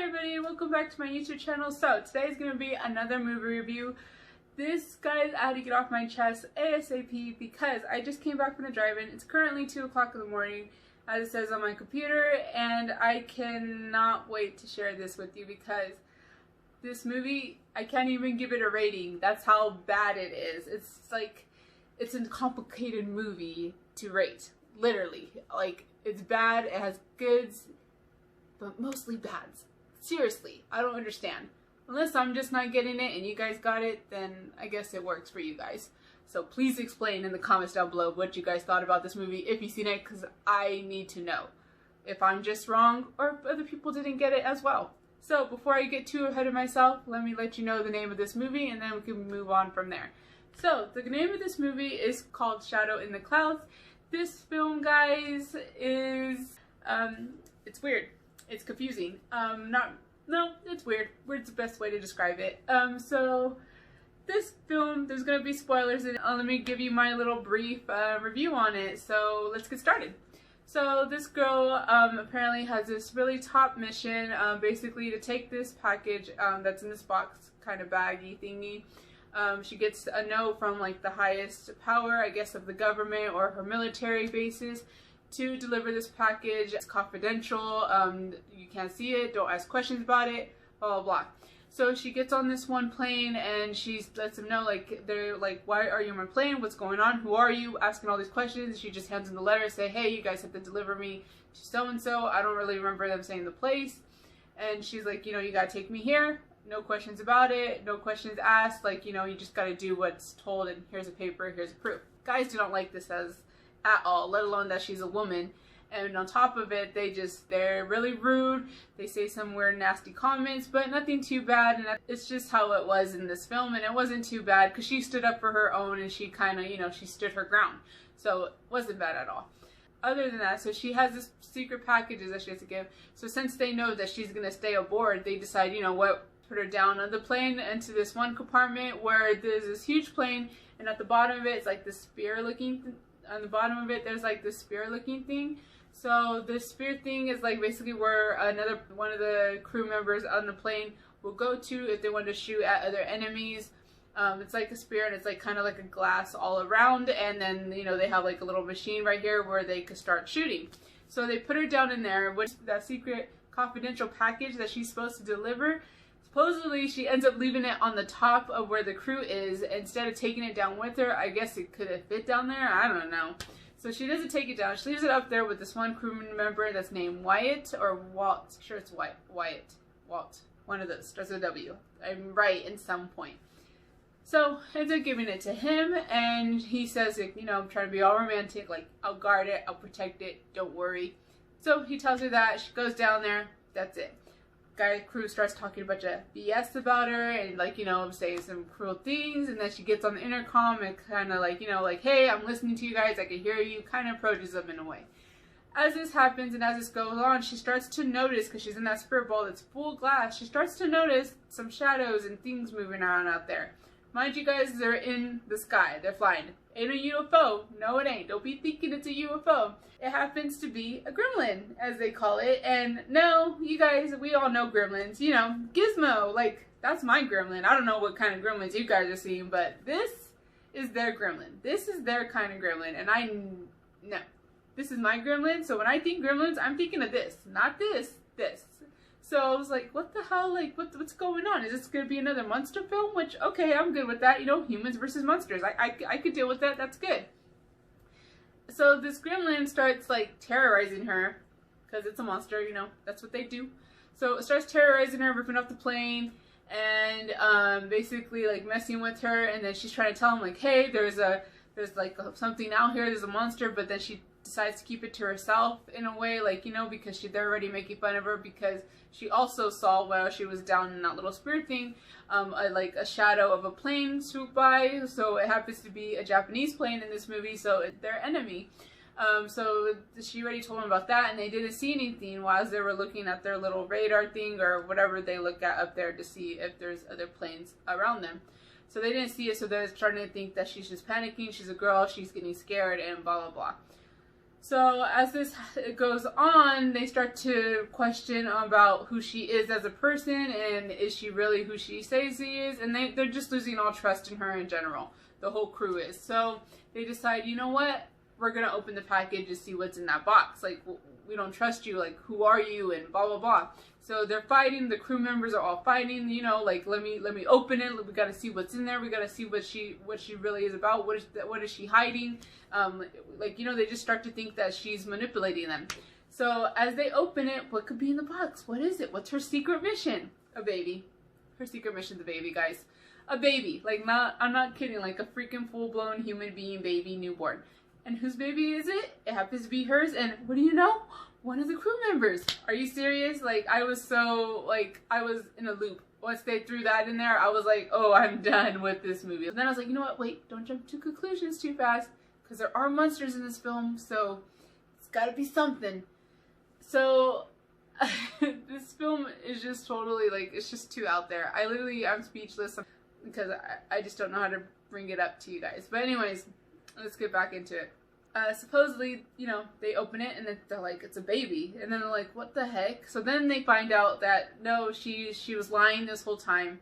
Hi everybody, welcome back to my YouTube channel. So today is going to be another movie review. This, guys, I had to get off my chest ASAP because I just came back from the drive-in. It's currently 2 o'clock in the morning, as it says on my computer, and I cannot wait to share this with you because this movie, I can't even give it a rating. That's how bad it is. It's a complicated movie to rate, literally. Like, it's bad, it has goods, but mostly bads. Seriously, I don't understand. Unless I'm just not getting it and you guys got it, then I guess it works for you guys. So please explain in the comments down below what you guys thought about this movie if you've seen it, because I need to know if I'm just wrong or if other people didn't get it as well. So before I get too ahead of myself, let me let you know the name of this movie and then we can move on from there. So the name of this movie is called Shadow in the Clouds. This film, guys, is, it's weird. It's confusing. It's weird. Weird's the best way to describe it. So this film, there's gonna be spoilers in it. Let me give you my little brief review on it. So let's get started. So this girl apparently has this really top mission, basically to take this package that's in this box, kind of baggy thingy. She gets a note from like the highest power, I guess, of the government or her military bases to deliver this package. It's confidential, you can't see it, don't ask questions about it, blah blah blah. So she gets on this one plane and she lets them know, like, they're like, why are you on my plane, what's going on, who are you, asking all these questions. She just hands them the letter, say, hey, you guys have to deliver me to so and so. I don't really remember them saying the place. And she's like, you know, you gotta take me here, no questions about it, no questions asked, like, you know, you just gotta do what's told, and here's a paper, here's a proof. Guys do not like this at all, let alone that she's a woman. And on top of it, they're really rude. They say some weird nasty comments, but nothing too bad, and it's just how it was in this film. And it wasn't too bad because she stood up for her own and she kind of, you know, she stood her ground, so it wasn't bad at all. Other than that, so she has this secret packages that she has to give. So since they know that she's gonna stay aboard, they decide, you know what, put her down on the plane into this one compartment where there's this huge plane, and at the bottom of it, it's like the spear looking on the bottom of it, there's like this spear looking thing. So the spear thing is like basically where one of the crew members on the plane will go to if they want to shoot at other enemies. It's like a spear, and it's like kind of like a glass all around, and then, you know, they have like a little machine right here where they could start shooting. So they put her down in there with that secret confidential package that she's supposed to deliver. Supposedly she ends up leaving it on the top of where the crew is instead of taking it down with her. I guess it could have fit down there, I don't know. So she doesn't take it down, she leaves it up there with this one crew member that's named Wyatt, or Walt, sure it's Wyatt, Walt, one of those, starts with a W. I'm right in some point. So ends up giving it to him, and he says, you know, I'm trying to be all romantic, like, I'll guard it, I'll protect it, don't worry. So he tells her that, she goes down there, that's it. Crew starts talking a bunch of BS about her and, like, you know, saying some cruel things, and then she gets on the intercom and kind of like, you know, like, hey, I'm listening to you guys, I can hear you, kind of approaches them in a way. As this happens and as this goes on, she starts to notice, because she's in that spirit ball that's full glass, she starts to notice some shadows and things moving around out there. Mind you guys, they're in the sky, they're flying. Ain't a UFO, no it ain't, don't be thinking it's a UFO. It happens to be a gremlin, as they call it, and no, you guys, we all know gremlins, you know, Gizmo, like, that's my gremlin. I don't know what kind of gremlins you guys are seeing, but this is their gremlin. This is their kind of gremlin, and no, this is my gremlin, so when I think gremlins, I'm thinking of this, not this, this. So I was like, what the hell, like, what's going on? Is this going to be another monster film? Which, okay, I'm good with that, you know, humans versus monsters. I could deal with that, that's good. So this gremlin starts, like, terrorizing her, because it's a monster, you know, that's what they do. So it starts terrorizing her, ripping off the plane, and basically, like, messing with her, and then she's trying to tell him, like, hey, there's like something out here, there's a monster, but then she decides to keep it to herself in a way, like, you know, because they're already making fun of her because she also saw while she was down in that little spirit thing, like a shadow of a plane swoop by. So it happens to be a Japanese plane in this movie, so it's their enemy. So she already told them about that, and they didn't see anything while they were looking at their little radar thing or whatever they look at up there to see if there's other planes around them. So they didn't see it, so they're starting to think that she's just panicking, she's a girl, she's getting scared, and blah blah blah. So as this goes on, they start to question about who she is as a person, and is she really who she says she is, and they're just losing all trust in her in general. The whole crew is. So they decide, you know what, we're gonna open the package to see what's in that box. Like, we don't trust you, like, who are you, and blah blah blah. So they're fighting, the crew members are all fighting, you know, like, let me open it, we gotta see what's in there, we gotta see what she really is about, what is she hiding, like, you know, they just start to think that she's manipulating them. So as they open it, what could be in the box? What is it? What's her secret mission? A baby. Her secret mission's a baby, guys. A baby. Like, I'm not kidding, like a freaking full-blown human being baby, newborn. And whose baby is it? It happens to be hers, and what do you know? One of the crew members. Are you serious? Like, I was so, like, I was in a loop. Once they threw that in there, I was like, oh, I'm done with this movie. And then I was like, you know what? Wait, don't jump to conclusions too fast, because there are monsters in this film, so it's gotta be something. So, this film is just totally, like, it's just too out there. I'm speechless because I just don't know how to bring it up to you guys. But anyways, let's get back into it. Supposedly, you know, they open it and then they're like, it's a baby. And then they're like, what the heck? So then they find out that, no, she was lying this whole time.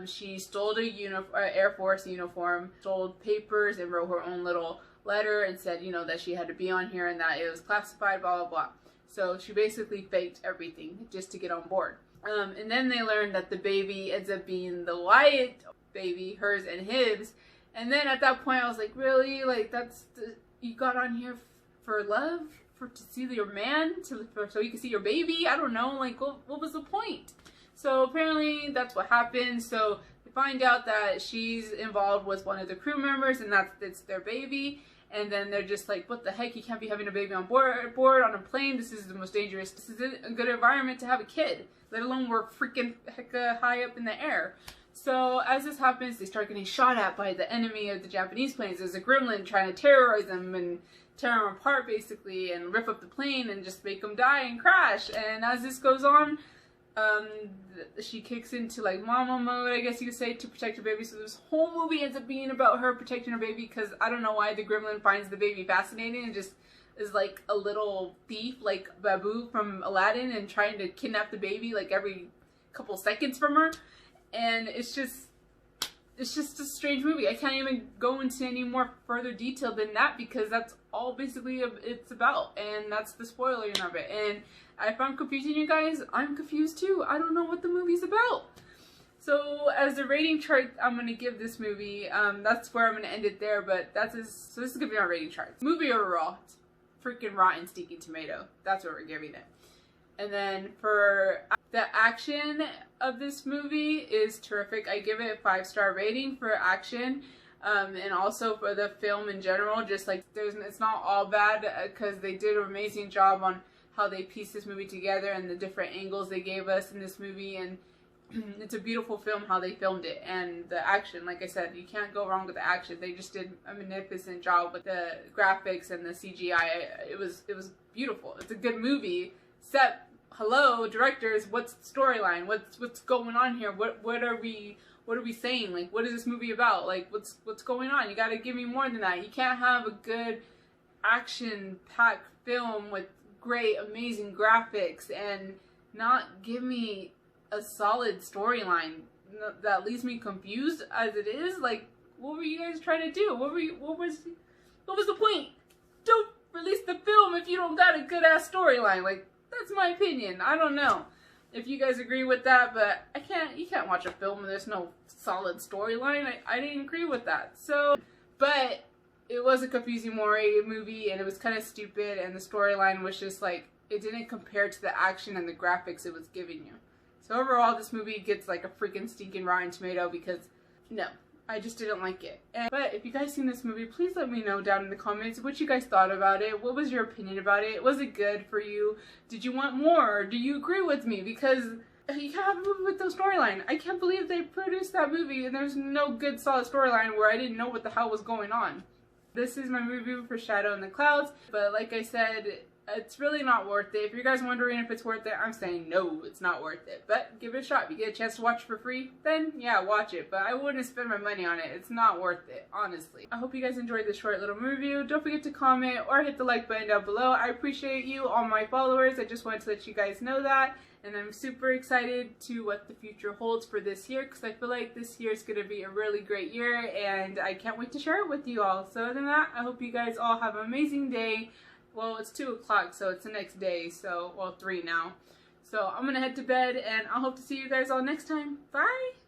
She stole a Air Force uniform, stole papers, and wrote her own little letter and said, you know, that she had to be on here and that it was classified, blah, blah, blah. So she basically faked everything just to get on board. And then they learned that the baby ends up being the Wyatt baby, hers and his. And then at that point I was like, really? Like, you got on here for love? To see your man? So you can see your baby? I don't know, like, what was the point? So apparently that's what happened. So they find out that she's involved with one of the crew members and it's their baby. And then they're just like, what the heck? You can't be having a baby on board on a plane. This is the most dangerous. This isn't a good environment to have a kid, let alone we're freaking hecka high up in the air. So as this happens, they start getting shot at by the enemy of the Japanese planes. There's a gremlin trying to terrorize them and tear them apart, basically, and rip up the plane and just make them die and crash. And as this goes on, she kicks into, like, mama mode, I guess you could say, to protect her baby. So this whole movie ends up being about her protecting her baby, because I don't know why the gremlin finds the baby fascinating and just is like a little thief, like Babu from Aladdin, and trying to kidnap the baby like every couple seconds from her. And it's just a strange movie. I can't even go into any more further detail than that, because that's all basically it's about, and that's the spoiling of it. And if I'm confusing you guys, I'm confused too. I don't know what the movie's about. So as the rating chart I'm gonna give this movie, that's where I'm gonna end it there. But so this is gonna be our rating chart. Movie overall, it's freaking rotten stinking tomato. That's what we're giving it. And then for the action of this movie is terrific. I give it a 5-star rating for action. And also for the film in general, just like it's not all bad, because they did an amazing job on how they pieced this movie together and the different angles they gave us in this movie. And it's a beautiful film how they filmed it, and the action, like I said, you can't go wrong with the action. They just did a magnificent job with the graphics and the CGI. It was beautiful. It's a good movie. Except, hello, directors, what's the storyline? What's going on here? What are we saying? Like, what is this movie about? Like, what's going on? You gotta give me more than that. You can't have a good action-packed film with great, amazing graphics and not give me a solid storyline that leaves me confused as it is. Like, what were you guys trying to do? What was the point? Don't release the film if you don't got a good ass storyline. Like, that's my opinion. I don't know if you guys agree with that, but you can't watch a film and there's no solid storyline. I didn't agree with that. So, but it was a confusing movie, and it was kind of stupid, and the storyline was just like, it didn't compare to the action and the graphics it was giving you. So overall, this movie gets like a freaking stinking rotten tomato, because no, I just didn't like it. But if you guys seen this movie, please let me know down in the comments what you guys thought about it. What was your opinion about it? Was it good for you? Did you want more? Do you agree with me? Because you can't have a movie with no storyline. I can't believe they produced that movie and there's no good solid storyline where I didn't know what the hell was going on. This is my review for Shadow in the Clouds, but like I said, it's really not worth it. If you guys wondering if it's worth it, I'm saying no, it's not worth it. But give it a shot. If you get a chance to watch it for free, then yeah, watch it. But I wouldn't spend my money on it. It's not worth it, honestly. I hope you guys enjoyed this short little review. Don't forget to comment or hit the like button down below. I appreciate you, all my followers. I just wanted to let you guys know that. And I'm super excited to what the future holds for this year, because I feel like this year is going to be a really great year, and I can't wait to share it with you all. So other than that, I hope you guys all have an amazing day. Well, it's 2 o'clock, so it's the next day, so, well, 3 now. So I'm gonna head to bed, and I hope to see you guys all next time. Bye!